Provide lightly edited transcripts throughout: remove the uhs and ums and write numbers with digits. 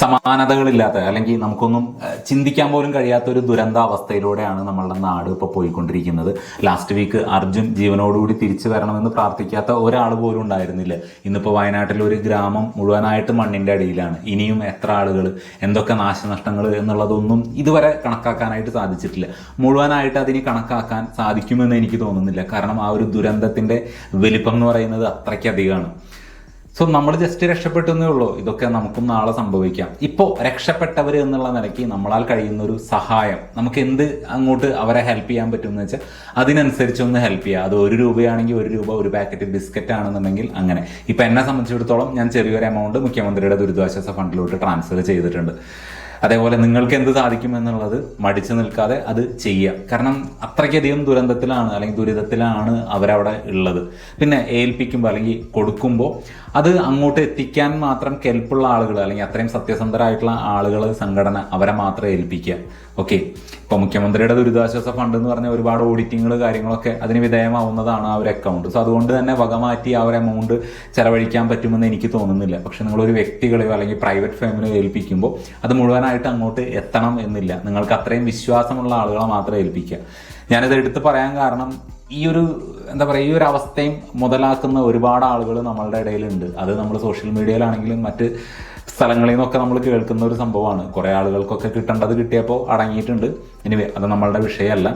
സമാനതകളില്ലാത്ത അല്ലെങ്കിൽ നമുക്കൊന്നും ചിന്തിക്കാൻ പോലും കഴിയാത്ത ഒരു ദുരന്താവസ്ഥയിലൂടെയാണ് നമ്മളുടെ നാട് ഇപ്പോൾ പോയിക്കൊണ്ടിരിക്കുന്നത്. ലാസ്റ്റ് വീക്ക് അർജുൻ ജീവനോടുകൂടി തിരിച്ചു വരണമെന്ന് പ്രാർത്ഥിക്കാത്ത ഒരാൾ പോലും ഉണ്ടായിരുന്നില്ല. ഇന്നിപ്പോൾ വയനാട്ടിലെ ഒരു ഗ്രാമം മുഴുവനായിട്ട് മണ്ണിൻ്റെ അടിയിലാണ്. ഇനിയും എത്ര ആളുകൾ, എന്തൊക്കെ നാശനഷ്ടങ്ങൾ എന്നുള്ളതൊന്നും ഇതുവരെ കണക്കാക്കാനായിട്ട് സാധിച്ചിട്ടില്ല. മുഴുവനായിട്ട് അതിന് കണക്കാക്കാൻ സാധിക്കുമെന്ന് എനിക്ക് തോന്നുന്നില്ല. കാരണം ആ ഒരു ദുരന്തത്തിൻ്റെ വലിപ്പം എന്ന് പറയുന്നത് അത്രയ്ക്കധികമാണ്. സോ നമ്മൾ ജസ്റ്റ് രക്ഷപ്പെട്ടെന്നേ ഉള്ളൂ. ഇതൊക്കെ നമുക്കും നാളെ സംഭവിക്കാം. ഇപ്പോൾ രക്ഷപ്പെട്ടവർ എന്നുള്ള നിലയ്ക്ക് നമ്മളാൽ കഴിയുന്ന ഒരു സഹായം, നമുക്ക് എന്ത് അങ്ങോട്ട് അവരെ ഹെൽപ്പ് ചെയ്യാൻ പറ്റുമെന്ന് വെച്ചാൽ അതിനനുസരിച്ചൊന്ന് ഹെൽപ്പ് ചെയ്യുക. അത് 1 രൂപയാണെങ്കിൽ 1 രൂപ, ഒരു പാക്കറ്റ് ബിസ്ക്കറ്റ് ആണെന്നുണ്ടെങ്കിൽ അങ്ങനെ. ഇപ്പം എന്നെ സംബന്ധിച്ചിടത്തോളം ഞാൻ ചെറിയൊരു എമൗണ്ട് മുഖ്യമന്ത്രിയുടെ ദുരിതാശ്വാസ ഫണ്ടിലോട്ട് ട്രാൻസ്ഫർ ചെയ്തിട്ടുണ്ട്. അതേപോലെ നിങ്ങൾക്ക് എന്ത് സാധിക്കുമെന്നുള്ളത് മടിച്ചു നിൽക്കാതെ അത് ചെയ്യുക. കാരണം അത്രയ്ക്കധികം ദുരന്തത്തിലാണ് അല്ലെങ്കിൽ ദുരിതത്തിലാണ് അവരവിടെ ഉള്ളത്. പിന്നെ ഏൽപ്പിക്കുമ്പോൾ അല്ലെങ്കിൽ കൊടുക്കുമ്പോൾ അത് അങ്ങോട്ട് എത്തിക്കാൻ മാത്രം കെൽപ്പുള്ള ആളുകൾ അല്ലെങ്കിൽ അത്രയും സത്യസന്ധരായിട്ടുള്ള ആളുകൾ, സംഘടന, അവരെ മാത്രം ഏൽപ്പിക്കുക. ഓക്കെ, ഇപ്പോൾ മുഖ്യമന്ത്രിയുടെ ദുരിതാശ്വാസ ഫണ്ട് എന്ന് പറഞ്ഞാൽ ഒരുപാട് ഓഡിറ്റിങ്ങൾ കാര്യങ്ങളൊക്കെ അതിന് വിധേയമാവുന്നതാണ് ആ ഒരു അക്കൗണ്ട്. സോ അതുകൊണ്ട് തന്നെ വകമാറ്റി ആ ഒരു എമൗണ്ട് ചെലവഴിക്കാൻ പറ്റുമെന്ന് എനിക്ക് തോന്നുന്നില്ല. പക്ഷെ നിങ്ങളൊരു വ്യക്തികളെയോ അല്ലെങ്കിൽ പ്രൈവറ്റ് ഫേമിനെയോ ഏൽപ്പിക്കുമ്പോൾ അത് മുഴുവനായിട്ട് അങ്ങോട്ട് എത്തണം എന്നില്ല. നിങ്ങൾക്ക് അത്രയും വിശ്വാസമുള്ള ആളുകളെ മാത്രം ഏൽപ്പിക്കുക. ഞാനിത് എടുത്ത് പറയാൻ കാരണം ഈ ഒരു ഈ ഒരു അവസ്ഥയും മുതലാക്കുന്ന ഒരുപാട് ആളുകൾ നമ്മളുടെ ഇടയിലുണ്ട്. അത് നമ്മൾ സോഷ്യൽ മീഡിയയിലാണെങ്കിലും മറ്റ് സ്ഥലങ്ങളിൽ നിന്നൊക്കെ നമ്മൾ കേൾക്കുന്ന ഒരു സംഭവമാണ്. കുറേ ആളുകൾക്കൊക്കെ കിട്ടേണ്ടത് കിട്ടിയപ്പോൾ അടങ്ങിയിട്ടുണ്ട്. എനിവേ, അത് നമ്മളുടെ വിഷയമല്ല.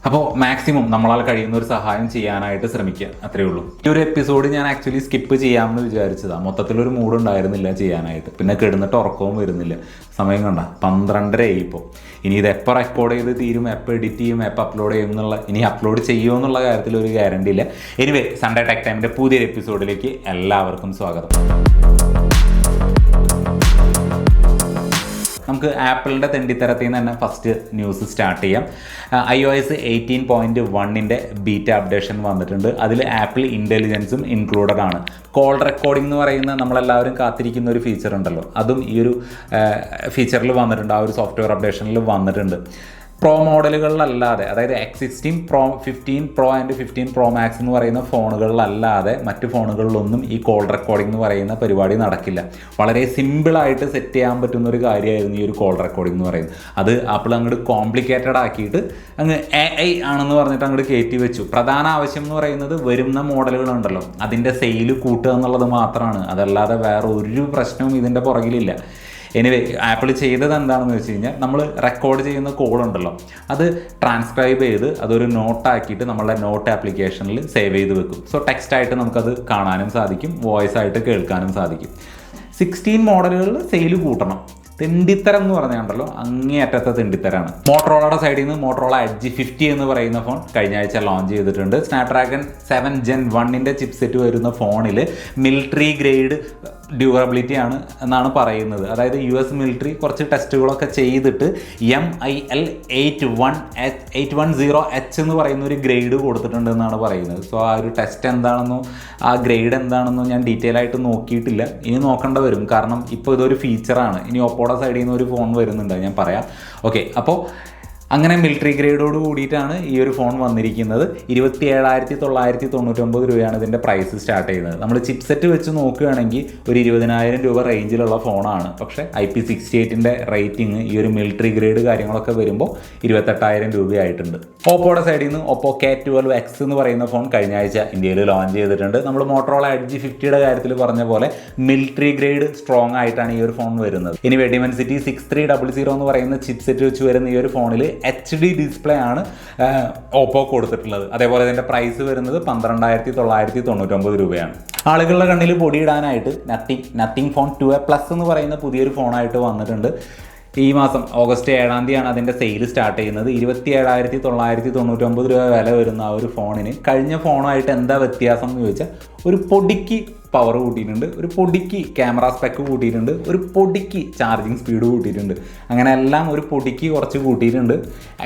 അപ്പോൾ മാക്സിമം നമ്മളാൽ കഴിയുന്ന ഒരു സഹായം ചെയ്യാനായിട്ട് ശ്രമിക്കുക, അത്രയേ ഉള്ളൂ. ഈ ഒരു എപ്പിസോഡ് ഞാൻ ആക്ച്വലി സ്കിപ്പ് ചെയ്യാമെന്ന് വിചാരിച്ചതാണ്. മൊത്തത്തിലൊരു മൂഡ് ഉണ്ടായിരുന്നില്ല ചെയ്യാനായിട്ട്. പിന്നെ കിടന്നിട്ട് ഉറക്കവും വരുന്നില്ല. സമയം കണ്ട 12:30 ഇപ്പോൾ. ഇനി ഇത് എപ്പോൾ റെക്കോർഡ് ചെയ്ത് തീരും, എപ്പോൾ എഡിറ്റ് ചെയ്യും, എപ്പോൾ അപ്ലോഡ് ചെയ്യും എന്നുള്ള, ഇനി അപ്ലോഡ് ചെയ്യുമോ എന്നുള്ള കാര്യത്തിൽ ഒരു ഗ്യാരണ്ടി ഇല്ല. എനിവേ, സൺഡേ ടെക് ടൈമിൻ്റെ പുതിയൊരു എപ്പിസോഡിലേക്ക് എല്ലാവർക്കും സ്വാഗതം. നമുക്ക് ആപ്പിളിൻ്റെ തെണ്ടിത്തരത്തിൽ നിന്ന് തന്നെ ഫസ്റ്റ് ന്യൂസ് സ്റ്റാർട്ട് ചെയ്യാം. iOS 18.1 ബീറ്റ അപ്ഡേഷൻ വന്നിട്ടുണ്ട്. അതിൽ ആപ്പിൾ ഇൻ്റലിജൻസും ഇൻക്ലൂഡഡ് ആണ്. കോൾ റെക്കോർഡിംഗ് എന്ന് പറയുന്ന നമ്മളെല്ലാവരും കാത്തിരിക്കുന്ന ഒരു ഫീച്ചർ ഉണ്ടല്ലോ, അതും ഈ ഒരു ഫീച്ചറിൽ വന്നിട്ടുണ്ട്. ആ ഒരു സോഫ്റ്റ്വെയർ അപ്ഡേഷനിൽ വന്നിട്ടുണ്ട്. പ്രോ മോഡലുകളിലല്ലാതെ, അതായത് X16 Pro, 15 Pro and 15 Pro Max എന്ന് പറയുന്ന ഫോണുകളിലല്ലാതെ മറ്റ് ഫോണുകളിലൊന്നും ഈ കോൾ റെക്കോർഡിംഗ് എന്ന് പറയുന്ന പരിപാടി നടക്കില്ല. വളരെ സിമ്പിളായിട്ട് സെറ്റ് ചെയ്യാൻ പറ്റുന്ന ഒരു കാര്യമായിരുന്നു ഈ ഒരു കോൾ റെക്കോർഡിംഗ് എന്ന് പറയുന്നത്. അത് ആപ്പിൾ അങ്ങോട്ട് കോംപ്ലിക്കേറ്റഡ് ആക്കിയിട്ട് അങ്ങ് AI ആണെന്ന് പറഞ്ഞിട്ട് അങ്ങോട്ട് കയറ്റി വെച്ചു. പ്രധാന ആവശ്യം എന്ന് പറയുന്നത് വരുന്ന മോഡലുകളുണ്ടല്ലോ അതിൻ്റെ സെയിൽ കൂട്ടുക എന്നുള്ളത് മാത്രമാണ്. അതല്ലാതെ വേറെ ഒരു പ്രശ്നവും ഇതിൻ്റെ പുറകിലില്ല. എനിവേ, ആപ്പിൾ ചെയ്തത് എന്താണെന്ന് വെച്ച് കഴിഞ്ഞാൽ, നമ്മൾ റെക്കോർഡ് ചെയ്യുന്ന കോൾ ഉണ്ടല്ലോ അത് ട്രാൻസ്ക്രൈബ് ചെയ്ത് അതൊരു നോട്ടാക്കിയിട്ട് നമ്മളുടെ നോട്ട് ആപ്ലിക്കേഷനിൽ സേവ് ചെയ്ത് വെക്കും. സോ ടെക്സ്റ്റായിട്ട് നമുക്കത് കാണാനും സാധിക്കും, വോയിസ് ആയിട്ട് കേൾക്കാനും സാധിക്കും. 16 മോഡലുകളിൽ സെയിൽ കൂട്ടണം. തെണ്ടിത്തരം എന്ന് പറഞ്ഞാണ്ടല്ലോ അങ്ങേയറ്റത്തെ തെണ്ടിത്തരാണ്. മോട്ടറോളയുടെ സൈഡിൽ നിന്ന് മോട്ടറോള എഡ്ജ് 50 എന്ന് പറയുന്ന ഫോൺ കഴിഞ്ഞ ആഴ്ച ലോഞ്ച് ചെയ്തിട്ടുണ്ട്. സ്നാപ്ഡ്രാഗൺ 7 Gen 1 ചിപ്സെറ്റ് വരുന്ന ഫോണിൽ മിലിറ്ററി ഗ്രേഡ് ഡ്യൂറബിലിറ്റി ആണ് എന്നാണ് പറയുന്നത്. അതായത് US മിലിറ്ററി കുറച്ച് ടെസ്റ്റുകളൊക്കെ ചെയ്തിട്ട് MIL 810H എന്ന് പറയുന്ന ഒരു ഗ്രേഡ് കൊടുത്തിട്ടുണ്ട് എന്നാണ് പറയുന്നത്. സോ ആ ഒരു ടെസ്റ്റ് എന്താണെന്നോ ആ ഗ്രേഡ് എന്താണെന്നോ ഞാൻ ഡീറ്റെയിൽ ആയിട്ട് നോക്കിയിട്ടില്ല. ഇനി നോക്കേണ്ട വരും. കാരണം ഇപ്പോൾ ഇതൊരു ഫീച്ചറാണ്. ഇനി ഓപ്പോയുടെ സൈഡിൽ നിന്ന് ഒരു ഫോൺ വരുന്നുണ്ട്, ഞാൻ പറയാം. ഓക്കെ, അപ്പോൾ അങ്ങനെ മിലിറ്ററി ഗ്രേഡോട് കൂടിയിട്ടാണ് ഈ ഒരു ഫോൺ വന്നിരിക്കുന്നത്. 27,999 രൂപയാണ് ഇതിൻ്റെ പ്രൈസ് സ്റ്റാർട്ട് ചെയ്യുന്നത്. നമ്മൾ ചിപ്സെറ്റ് വെച്ച് നോക്കുകയാണെങ്കിൽ ഒരു 20,000 രൂപ റേഞ്ചിലുള്ള ഫോണാണ്. പക്ഷേ IP68 റേറ്റിംഗ് ഈ ഒരു മിലിറ്ററി ഗ്രേഡ് കാര്യങ്ങളൊക്കെ വരുമ്പോൾ 28,000 രൂപയായിട്ടുണ്ട്. ഓപ്പോയുടെ സൈഡിൽ നിന്ന് ഓപ്പോ K12X എന്ന് പറയുന്ന ഫോൺ കഴിഞ്ഞ ആഴ്ച ഇന്ത്യയിൽ ലോഞ്ച് ചെയ്തിട്ടുണ്ട്. നമ്മൾ മോട്ടറോള എഡ്ജ് 50 കാര്യത്തിൽ പറഞ്ഞ പോലെ മിലിറ്ററി ഗ്രേഡ് സ്ട്രോങ് ആയിട്ടാണ് ഈ ഒരു ഫോൺ വരുന്നത്. ഇനി Dimensity 6300 എന്ന് പറയുന്ന ചിപ്സെറ്റ് വെച്ച് വരുന്ന ഈ ഒരു ഫോണിൽ HD ഡിസ്പ്ലേ ആണ് ഓപ്പോ കൊടുത്തിട്ടുള്ളത്. അതേപോലെ ഇതിൻ്റെ പ്രൈസ് വരുന്നത് 12,999 രൂപയാണ്. ആളുകളുടെ കണ്ണിൽ പൊടിയിടാനായിട്ട് നത്തിങ് ഫോൺ 2A+ എന്ന് പറയുന്ന പുതിയൊരു ഫോണായിട്ട് വന്നിട്ടുണ്ട്. ഈ മാസം ഓഗസ്റ്റ് 7-ാം തീയതിയാണ് അതിൻ്റെ സെയിൽ സ്റ്റാർട്ട് ചെയ്യുന്നത്. 27,999 രൂപ വില വരുന്ന ആ ഒരു ഫോണിന് കഴിഞ്ഞ ഫോണുമായിട്ട് എന്താ വ്യത്യാസം എന്ന് ചോദിച്ചാൽ, ഒരു പൊടിക്ക് പവർ കൂട്ടിയിട്ടുണ്ട്, ഒരു പൊടിക്ക് ക്യാമറ സ്പെക്ക് കൂട്ടിയിട്ടുണ്ട്, ഒരു പൊടിക്ക് ചാർജിങ് സ്പീഡ് കൂട്ടിയിട്ടുണ്ട്. അങ്ങനെ എല്ലാം ഒരു പൊടിക്ക് കുറച്ച് കൂട്ടിയിട്ടുണ്ട്.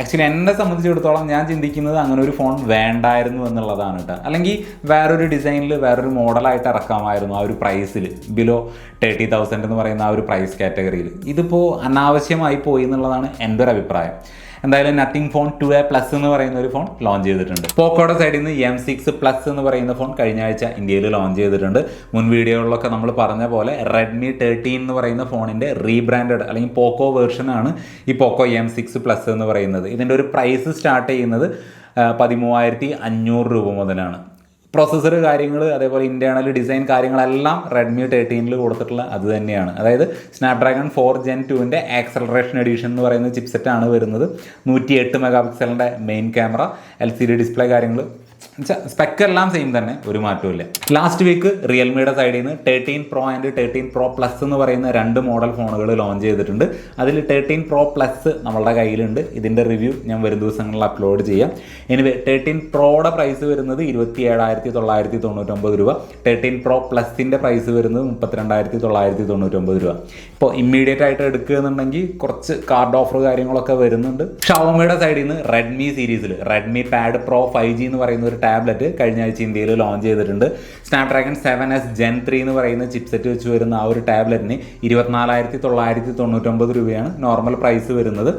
ആക്ച്വലി എന്നെ സംബന്ധിച്ചിടത്തോളം ഞാൻ ചിന്തിക്കുന്നത് അങ്ങനെ ഒരു ഫോൺ വേണ്ടായിരുന്നു എന്നുള്ളതാണ് കേട്ടോ. അല്ലെങ്കിൽ വേറൊരു ഡിസൈനിൽ വേറൊരു മോഡലായിട്ട് ഇറക്കാമായിരുന്നു ആ ഒരു പ്രൈസിൽ, ബിലോ 30,000 എന്ന് പറയുന്ന ആ ഒരു പ്രൈസ് കാറ്റഗറിയിൽ. ഇതിപ്പോൾ അനാവശ്യമായി പോയി എന്നുള്ളതാണ് എൻ്റെ ഒരു അഭിപ്രായം. എന്തായാലും നത്തിങ് ഫോൺ 2A Plus എന്ന് പറയുന്ന ഒരു ഫോൺ ലോഞ്ച് ചെയ്തിട്ടുണ്ട്. പോക്കോയുടെ സൈഡിൽ നിന്ന് M6 Plus എന്ന് പറയുന്ന ഫോൺ കഴിഞ്ഞ ആഴ്ച ഇന്ത്യയിൽ ലോഞ്ച് ചെയ്തിട്ടുണ്ട്. മുൻ വീഡിയോകളിലൊക്കെ നമ്മൾ പറഞ്ഞ പോലെ Redmi 13 എന്ന് പറയുന്ന ഫോണിൻ്റെ റീബ്രാൻഡഡ് അല്ലെങ്കിൽ പോക്കോ വേർഷനാണ് ഈ പോക്കോ M6 Plus എന്ന് പറയുന്നത്. ഇതിൻ്റെ ഒരു പ്രൈസ് സ്റ്റാർട്ട് ചെയ്യുന്നത് 13,500 രൂപ മുതലാണ്. പ്രോസസ്സർ കാര്യങ്ങൾ അതേപോലെ ഇൻറ്റേർണൽ ഡിസൈൻ കാര്യങ്ങളെല്ലാം Redmi 13 കൊടുത്തിട്ടുള്ള അത് തന്നെയാണ്. അതായത് സ്നാപ്ഡ്രാഗൺ 4 Gen 2ൻ്റെ ആക്സലറേഷൻ എഡിഷൻ എന്ന് പറയുന്ന ചിപ്സെറ്റാണ് വരുന്നത്. 108 മെഗാ പിക്സലിൻ്റെ മെയിൻ ക്യാമറ, LCD ഡിസ്പ്ലേ കാര്യങ്ങൾ സ്പെക്കെല്ലാം സെയിം തന്നെ, ഒരു മാറ്റവും ഇല്ല. ലാസ്റ്റ് വീക്ക് റിയൽമിയുടെ സൈഡിൽ നിന്ന് 13 Pro ആൻഡ് 13 Pro Plus എന്ന് പറയുന്ന 2 മോഡൽ ഫോണുകൾ ലോഞ്ച് ചെയ്തിട്ടുണ്ട്. അതിൽ 13 Pro Plus നമ്മളുടെ കയ്യിലുണ്ട്. ഇതിൻ്റെ റിവ്യൂ ഞാൻ വരും ദിവസങ്ങളിൽ അപ്ലോഡ് ചെയ്യാം. എനിവേ 13 Proയുടെ പ്രൈസ് വരുന്നത് 27,999 രൂപ. 13 Pro Plusൻ്റെ പ്രൈസ് വരുന്നത് 32,999 രൂപ. ഇപ്പോൾ ഇമ്മീഡിയറ്റ് ആയിട്ട് എടുക്കുകയെന്നുണ്ടെങ്കിൽ കുറച്ച് കാർഡ് ഓഫർ കാര്യങ്ങളൊക്കെ വരുന്നുണ്ട്. ഷവോമിയുടെ സൈഡിൽ നിന്ന് റെഡ്മി സീരീസിൽ റെഡ്മി പാഡ് Pro 5G എന്ന് പറയുന്ന ഒരു ടാബ്ലറ്റ് കഴിഞ്ഞ ആഴ്ച ഇന്ത്യയിൽ ലോഞ്ച് ചെയ്തിട്ടുണ്ട്. സ്നാപ്ഡ്രാഗൺ 7S Gen 3 എന്ന് പറയുന്ന ചിപ്സെറ്റ് വെച്ച് വരുന്ന ആ ഒരു ടാബ്ലറ്റിന് 24,999 രൂപയാണ് നോർമൽ പ്രൈസ് വരുന്നത്.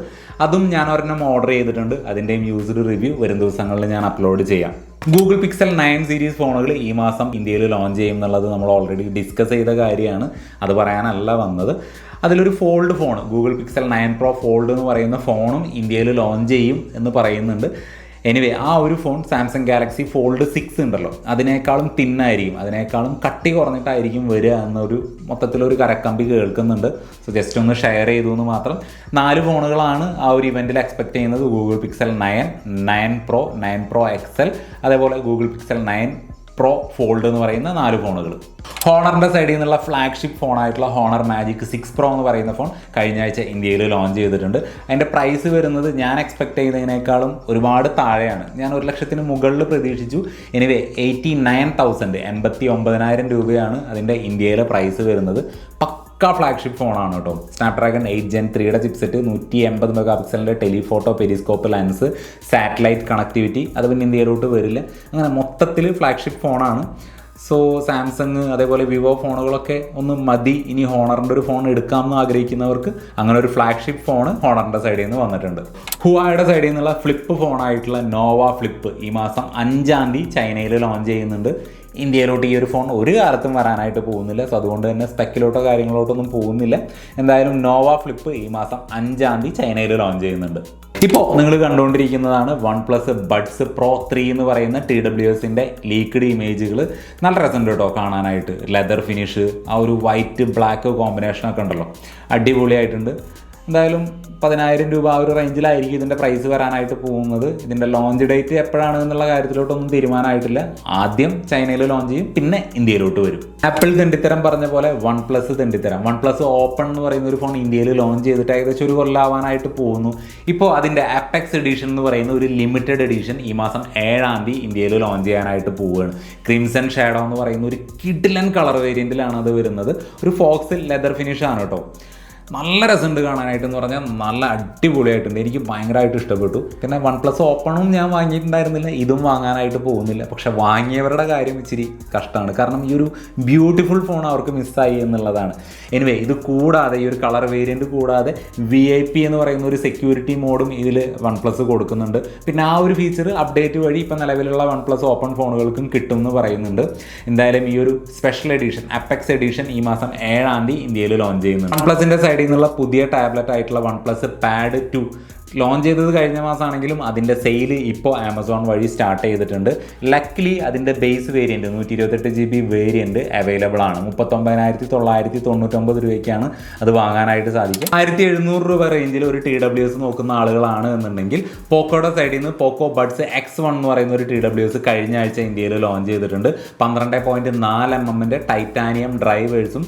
അതും ഞാൻ ഒരെണ്ണം ഓർഡർ ചെയ്തിട്ടുണ്ട്. അതിൻ്റെയും യൂസ്ഡ് റിവ്യൂ വരും ദിവസങ്ങളിൽ ഞാൻ അപ്ലോഡ് ചെയ്യാം. ഗൂഗിൾ പിക്സൽ 9 സീരീസ് ഫോണുകൾ ഈ മാസം ഇന്ത്യയിൽ ലോഞ്ച് ചെയ്യും എന്നുള്ളത് നമ്മൾ ഓൾറെഡി ഡിസ്കസ് ചെയ്ത കാര്യമാണ്. അത് പറയാനല്ല വന്നത്. അതിലൊരു fold phone Google pixel 9 Pro fold എന്ന് പറയുന്ന ഫോണും ഇന്ത്യയിൽ ലോഞ്ച് ചെയ്യും എന്ന് പറയുന്നുണ്ട്. എനിവേ ആ ഒരു ഫോൺ സാംസങ് ഗാലക്സി ഫോൾഡ് 6 ഉണ്ടല്ലോ, അതിനേക്കാളും തിന്നായിരിക്കും, അതിനേക്കാളും കട്ടി കുറഞ്ഞിട്ടായിരിക്കും വരിക എന്നൊരു മൊത്തത്തിലൊരു കരക്കമ്പി കേൾക്കുന്നുണ്ട്. സോ ജസ്റ്റ് ഒന്ന് ഷെയർ ചെയ്തു എന്ന് മാത്രം. 4 ഫോണുകളാണ് ആ ഒരു ഇവൻറ്റിൽ എക്സ്പെക്ട് ചെയ്യുന്നത്. Google pixel 9, 9 Pro, 9 Pro XL, അതേപോലെ ഗൂഗിൾ പിക്സൽ 9 Pro ഫോൾഡ് എന്ന് പറയുന്ന 4 ഫോണുകൾ. ഹോണറിൻ്റെ സൈഡിൽ നിന്നുള്ള ഫ്ലാഗ്ഷിപ്പ് ഫോണായിട്ടുള്ള ഹോണർ മാജിക് 6 Pro എന്ന് പറയുന്ന ഫോൺ കഴിഞ്ഞ ആഴ്ച ഇന്ത്യയിൽ ലോഞ്ച് ചെയ്തിട്ടുണ്ട്. അതിൻ്റെ പ്രൈസ് വരുന്നത് ഞാൻ എക്സ്പെക്ട് ചെയ്തതിനേക്കാളും ഒരുപാട് താഴെയാണ്. ഞാൻ 1,00,000 മുകളിൽ പ്രതീക്ഷിച്ചു. എനിവേ 89,000 89,000 രൂപയാണ് അതിൻ്റെ ഇന്ത്യയിലെ പ്രൈസ് വരുന്നത്. ഫ്ലാഗ്ഷിപ്പ് ഫോണാണ് കേട്ടോ. സ്നാപ്ഡ്രാഗൺ 8 Gen 3യുടെ ചിപ്സെറ്റ്, 180 മെഗാ പിക്സലിൻ്റെ telephoto periscope lens, satellite connectivity, അത് പിന്നെ ഇന്ത്യയിലോട്ട് വരില്ല. അങ്ങനെ മൊത്തത്തിൽ ഫ്ലാഗ്ഷിപ്പ് ഫോണാണ്. സോ സാംസങ് അതേപോലെ വിവോ ഫോണുകളൊക്കെ ഒന്ന് മതി, ഇനി ഹോണറിൻ്റെ ഒരു ഫോൺ എടുക്കാമെന്ന് ആഗ്രഹിക്കുന്നവർക്ക് അങ്ങനെ ഒരു ഫ്ലാഗ്ഷിപ്പ് ഫോൺ ഹോണറിൻ്റെ സൈഡിൽ നിന്ന് വന്നിട്ടുണ്ട്. ഹുവായുടെ സൈഡിൽ നിന്നുള്ള ഫ്ലിപ്പ് ഫോണായിട്ടുള്ള നോവ ഫ്ലിപ്പ് ഈ മാസം 5-ാം തീയതി ചൈനയിൽ ലോഞ്ച് ചെയ്യുന്നുണ്ട്. ഇന്ത്യയിലോട്ട് ഈ ഒരു ഫോൺ ഒരു കാലത്തും വരാനായിട്ട് പോകുന്നില്ല. സോ അതുകൊണ്ട് തന്നെ സ്പെക്കിലോട്ടോ കാര്യങ്ങളോട്ടൊന്നും പോകുന്നില്ല. എന്തായാലും നോവ ഫ്ലിപ്പ് ഈ മാസം 5-ാം തീയതി ചൈനയിൽ ലോഞ്ച് ചെയ്യുന്നുണ്ട്. ഇപ്പോൾ നിങ്ങൾ കണ്ടുകൊണ്ടിരിക്കുന്നതാണ് OnePlus Buds Pro 3 എന്ന് പറയുന്ന TWSൻ്റെ ലീക്ക്ഡ് ഇമേജുകൾ. നല്ല രസമുണ്ട് കേട്ടോ കാണാനായിട്ട്. ലെതർ ഫിനിഷ്, ആ ഒരു വൈറ്റ് ബ്ലാക്ക് കോമ്പിനേഷനൊക്കെ ഉണ്ടല്ലോ, അടിപൊളിയായിട്ടുണ്ട്. എന്തായാലും 10,000 രൂപ ആ ഒരു റേഞ്ചിലായിരിക്കും ഇതിൻ്റെ പ്രൈസ് വരാനായിട്ട് പോകുന്നത്. ഇതിൻ്റെ ലോഞ്ച് ഡേറ്റ് എപ്പോഴാണ് എന്നുള്ള കാര്യത്തിലോട്ടൊന്നും തീരുമാനമായിട്ടില്ല. ആദ്യം ചൈനയിൽ ലോഞ്ച് ചെയ്യും, പിന്നെ ഇന്ത്യയിലോട്ട് വരും. ആപ്പിൾ തെണ്ടിത്തരം പറഞ്ഞ പോലെ OnePlus തെണ്ടിത്തരം. OnePlus ഓപ്പൺ എന്ന് പറയുന്ന ഒരു ഫോൺ ഇന്ത്യയിൽ ലോഞ്ച് ചെയ്തിട്ട് ഏകദേശം ഒരു കൊല്ലാവാനായിട്ട് പോകുന്നു. ഇപ്പോൾ അതിൻ്റെ ആപ്പെക്സ് എഡിഷൻ എന്ന് പറയുന്ന ഒരു ലിമിറ്റഡ് എഡിഷൻ ഈ മാസം 7-ാം തീയതി ഇന്ത്യയിൽ ലോഞ്ച് ചെയ്യാനായിട്ട് പോവുകയാണ്. ക്രിംസൺ ഷാഡോ എന്ന് പറയുന്ന ഒരു കിഡിലൻ കളർ വേരിയൻറ്റിലാണ് അത് വരുന്നത്. ഒരു ഫോക്സിൽ ലെതർ ഫിനിഷാണ് കേട്ടോ. നല്ല രസമുണ്ട് കാണാനായിട്ടെന്ന് പറഞ്ഞാൽ, നല്ല അടിപൊളിയായിട്ടുണ്ട്. എനിക്ക് ഭയങ്കരമായിട്ട് ഇഷ്ടപ്പെട്ടു. പിന്നെ OnePlus ഓപ്പണും ഞാൻ വാങ്ങിയിട്ടുണ്ടായിരുന്നില്ല, ഇതും വാങ്ങാനായിട്ട് പോകുന്നില്ല. പക്ഷെ വാങ്ങിയവരുടെ കാര്യം ഇച്ചിരി കഷ്ടമാണ്. കാരണം ഈ ഒരു ബ്യൂട്ടിഫുൾ ഫോൺ അവർക്ക് മിസ്സായി എന്നുള്ളതാണ്. എനിവേ ഇത് കൂടാതെ ഈ ഒരു കളർ വേരിയൻറ്റ് കൂടാതെ VIP എന്ന് പറയുന്ന ഒരു സെക്യൂരിറ്റി മോഡും ഇതിൽ OnePlus കൊടുക്കുന്നുണ്ട്. പിന്നെ ആ ഒരു ഫീച്ചർ അപ്ഡേറ്റ് വഴി ഇപ്പം നിലവിലുള്ള OnePlus ഓപ്പൺ ഫോണുകൾക്കും കിട്ടും എന്ന് പറയുന്നുണ്ട്. എന്തായാലും ഈ ഒരു സ്പെഷ്യൽ എഡിഷൻ അപ്പെക്സ് എഡിഷൻ ഈ മാസം 7-ാം തീയതി ഇന്ത്യയിൽ ലോഞ്ച് ചെയ്യുന്നുണ്ട്. OnePlusൻ്റെ സൈഡിൽ നിന്നുള്ള പുതിയ ടാബ്ലറ്റ് ആയിട്ടുള്ള OnePlus Pad 2 ലോഞ്ച് ചെയ്തത് കഴിഞ്ഞ മാസമാണെങ്കിലും അതിൻ്റെ സെയിൽ ഇപ്പോൾ ആമസോൺ വഴി സ്റ്റാർട്ട് ചെയ്തിട്ടുണ്ട്. ലക്കിലി അതിൻ്റെ base variant 128 GB variant available ആണ്. 39,999 രൂപയ്ക്കാണ് അത് വാങ്ങാനായിട്ട് സാധിക്കും. 1,700 രൂപ റേഞ്ചിൽ ഒരു TWS നോക്കുന്ന ആളുകളാണ് എന്നുണ്ടെങ്കിൽ പോക്കോയുടെ സൈഡിൽ നിന്ന് പോക്കോ ബഡ്സ് X1 എന്ന് പറയുന്ന ഒരു TWS കഴിഞ്ഞ ആഴ്ച ഇന്ത്യയിൽ ലോഞ്ച് ചെയ്തിട്ടുണ്ട്. 12.4 mm ടൈറ്റാനിയം ഡ്രൈവേഴ്സും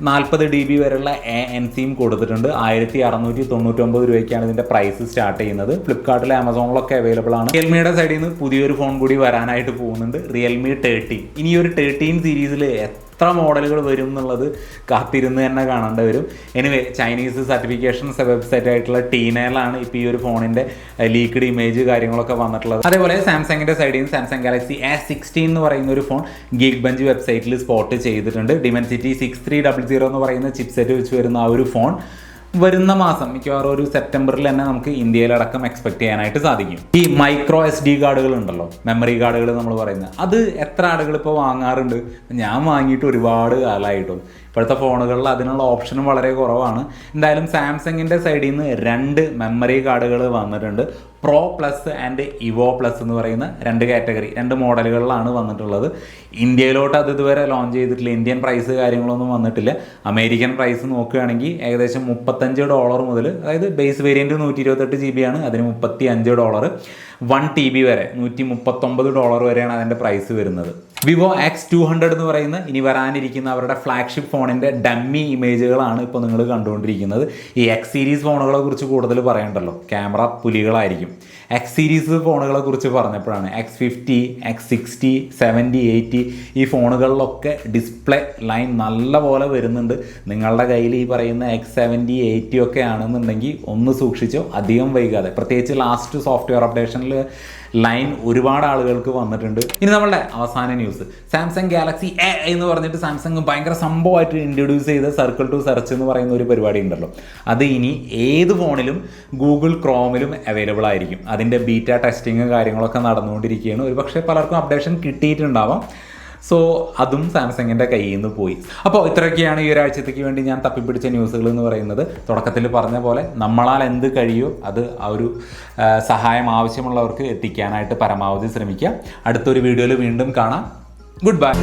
40 dB വരെയുള്ള ANCയും കൊടുത്തിട്ടുണ്ട്. 1,699 രൂപയ്ക്കാണ് ഇതിൻ്റെ പ്രൈസ് സ്റ്റാർട്ട് ചെയ്യുന്നത്. ഫ്ലിപ്കാർട്ടിൽ ആമസോണിലൊക്കെ അവൈലബിൾ ആണ്. റിയൽമിയുടെ സൈഡിൽ നിന്ന് പുതിയൊരു ഫോൺ കൂടി വരാനായിട്ട് പോകുന്നുണ്ട്, റിയൽമി 13. ഇനി ഒരു 13 സീരീസിൽ എത്ര മോഡലുകൾ വരും എന്നുള്ളത് കാത്തിരുന്ന് തന്നെ കാണേണ്ടി വരും. എനിവേ ചൈനീസ് സർട്ടിഫിക്കേഷൻസ് വെബ്സൈറ്റ് ആയിട്ടുള്ള ടീനയിലാണ് ഇപ്പോൾ ഈ ഒരു ഫോണിൻ്റെ ലീക്ക്ഡ് ഇമേജ് കാര്യങ്ങളൊക്കെ വന്നിട്ടുള്ളത്. അതേപോലെ സാംസങ്ങിൻ്റെ സൈഡിൽ നിന്ന് സാംസങ് ഗാലക്സി S16 എന്ന് പറയുന്ന ഒരു ഫോൺ ഗീക്ക് ബഞ്ച് വെബ്സൈറ്റിൽ സ്പോട്ട് ചെയ്തിട്ടുണ്ട്. Dimensity 6300 എന്ന് പറയുന്ന ചിപ്സെറ്റ് വെച്ച് വരുന്ന ആ ഒരു ഫോൺ വരുന്ന മാസം മിക്കവാറും ഒരു സെപ്റ്റംബറിൽ തന്നെ നമുക്ക് ഇന്ത്യയിലടക്കം എക്സ്പെക്ട് ചെയ്യാനായിട്ട് സാധിക്കും. ഈ മൈക്രോ SD കാർഡുകൾ ഉണ്ടല്ലോ, മെമ്മറി കാർഡുകൾ നമ്മൾ പറയുന്നത്, അത് എത്ര ആളുകൾ ഇപ്പോൾ വാങ്ങാറുണ്ട്? ഞാൻ വാങ്ങിയിട്ട് ഒരുപാട് കാലമായിട്ടും. ഇപ്പോഴത്തെ ഫോണുകളിൽ അതിനുള്ള ഓപ്ഷനും വളരെ കുറവാണ്. എന്തായാലും സാംസങ്ങിൻ്റെ സൈഡിൽ നിന്ന് 2 മെമ്മറി കാർഡുകൾ വന്നിട്ടുണ്ട്. Pro plus and Evo plus എന്ന് പറയുന്ന 2 കാറ്റഗറി, 2 മോഡലുകളിലാണ് വന്നിട്ടുള്ളത്. ഇന്ത്യയിലോട്ട് അത് ഇതുവരെ ലോഞ്ച് ചെയ്തിട്ടില്ല. ഇന്ത്യൻ പ്രൈസ് കാര്യങ്ങളൊന്നും വന്നിട്ടില്ല. അമേരിക്കൻ പ്രൈസ് നോക്കുകയാണെങ്കിൽ ഏകദേശം $35 മുതൽ, അതായത് ബേസ് വേരിയൻറ്റ് 128 GB ആണ്, അതിന് $35, 1 TB വരെ $139 വരെയാണ് അതിൻ്റെ പ്രൈസ് വരുന്നത്. വിവോ X200 എന്ന് പറയുന്ന ഇനി വരാനിരിക്കുന്ന അവരുടെ ഫ്ലാഗ്ഷിപ്പ് ഫോണിൻ്റെ ഡമ്മി ഇമേജുകളാണ് ഇപ്പോൾ നിങ്ങൾ കണ്ടുകൊണ്ടിരിക്കുന്നത്. ഈ X സീരീസ് ഫോണുകളെ കുറിച്ച് കൂടുതൽ പറയണ്ടല്ലോ, ക്യാമറ പുലികളായിരിക്കും. X സീരീസ് ഫോണുകളെ കുറിച്ച് പറഞ്ഞപ്പോഴാണ് X50, X60, 70, 80 ഈ ഫോണുകളിലൊക്കെ ഡിസ്പ്ലേ ലൈൻ നല്ല പോലെ വരുന്നുണ്ട്. നിങ്ങളുടെ കയ്യിൽ ഈ പറയുന്ന X70, 80 ഒക്കെ ആണെന്നുണ്ടെങ്കിൽ ഒന്ന് സൂക്ഷിച്ചോ, അധികം വൈകാതെ. പ്രത്യേകിച്ച് ലാസ്റ്റ് സോഫ്റ്റ്വെയർ അപ്ഡേഷനിൽ ലൈൻ ഒരുപാട് ആളുകൾക്ക് വന്നിട്ടുണ്ട്. ഇനി നമ്മളുടെ അവസാന ന്യൂസ്, സാംസങ് ഗാലക്സി എ എന്ന് പറഞ്ഞിട്ട് സാംസങ് ഭയങ്കര സംഭവമായിട്ട് ഇൻട്രൊഡ്യൂസ് ചെയ്ത സർക്കിൾ ടു സെർച്ച് എന്ന് പറയുന്ന ഒരു പരിപാടി ഉണ്ടല്ലോ, അത് ഇനി ഏത് ഫോണിലും ഗൂഗിൾ ക്രോമിലും അവൈലബിൾ ആയിരിക്കും. അതിൻ്റെ ബീറ്റ ടെസ്റ്റിങ് കാര്യങ്ങളൊക്കെ നടന്നുകൊണ്ടിരിക്കുകയാണ്. ഒരുപക്ഷെ പലർക്കും അപ്ഡേഷൻ കിട്ടിയിട്ടുണ്ടാവാം. സോ അതും സാംസങ്ങിൻ്റെ കയ്യിൽ നിന്ന് പോയി. അപ്പോൾ ഇത്രയൊക്കെയാണ് ഈ ഒരാഴ്ചത്തേക്ക് വേണ്ടി ഞാൻ തപ്പിപ്പിടിച്ച ന്യൂസുകൾ എന്ന് പറയുന്നത്. തുടക്കത്തിൽ പറഞ്ഞ പോലെ നമ്മളാൽ എന്ത് കഴിയുമോ അത് ആ ഒരു സഹായം ആവശ്യമുള്ളവർക്ക് എത്തിക്കാനായിട്ട് പരമാവധി ശ്രമിക്കുക. അടുത്തൊരു വീഡിയോയിൽ വീണ്ടും കാണാം. Good bye.